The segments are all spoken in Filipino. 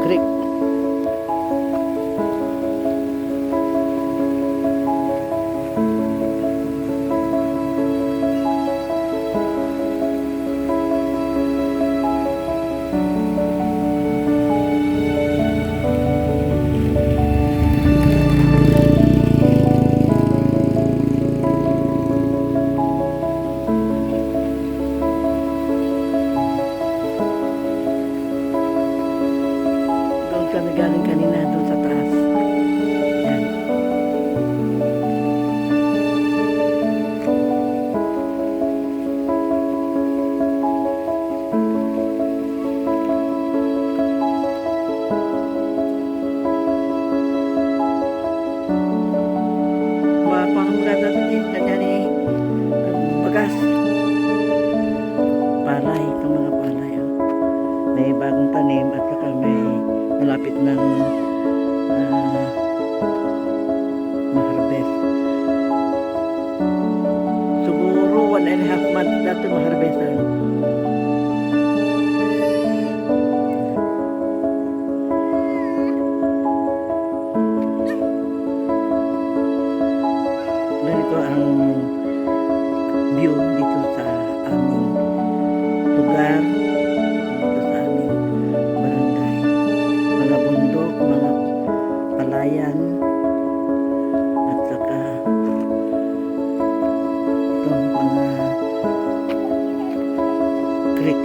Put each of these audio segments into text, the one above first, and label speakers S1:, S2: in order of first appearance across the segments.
S1: creek. Doon kami galing kanina doon sa taas. Yan. Mga pangmaganda doon kanya ni bagas. Palay, itong mga palay. Oh. May bagong tanim at saka may malapit ng ma-harvest. Siguro 1.5 months dati ma-harvestan. Ganito ang view dito sa aming lugar, dito sa aming barangay. Mga bundok, mga palayan, at saka itong mga creek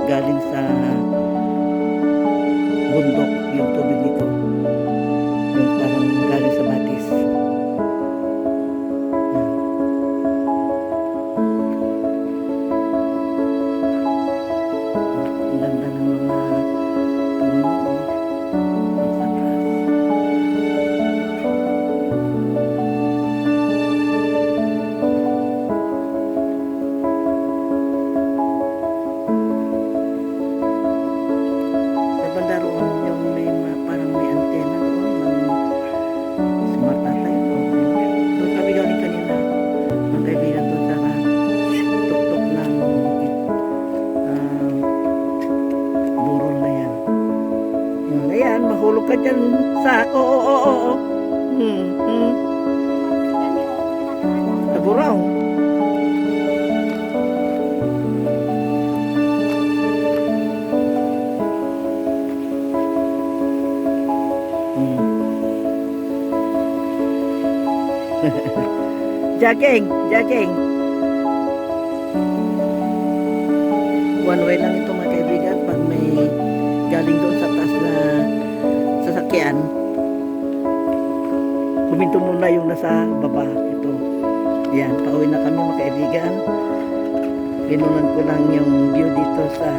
S1: galing sa bundok, yung tubig nito, yung parang galing sa batis. Ang ganda ng mga puno sa taas. Sa banda roon, yung may parang may antena doon ng smart ata yun. Doon kami galing kanina. Ang kaibigan doon sa tuktok ng burol na yan. Ayan, mahulog ka dyan sa... Oo. Naburaw. Jogging. One way lang ito mga kaibigan pag may galing doon sa taas na sasakyan. Huminto muna yung nasa baba. Ito. Yan, pauwi na kami mga kaibigan. Pinunan ko lang yung view dito sa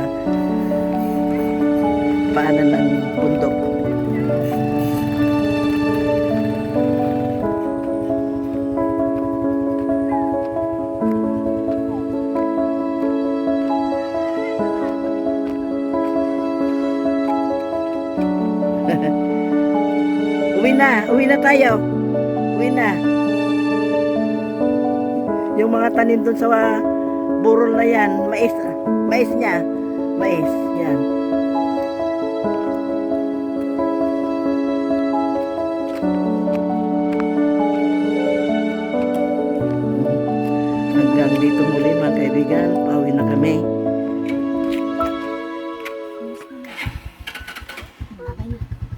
S1: paanan ng bundok. Uwi na tayo. Uwi na. Yung mga tanim doon sa burol na yan, mais niya. Mais, yan.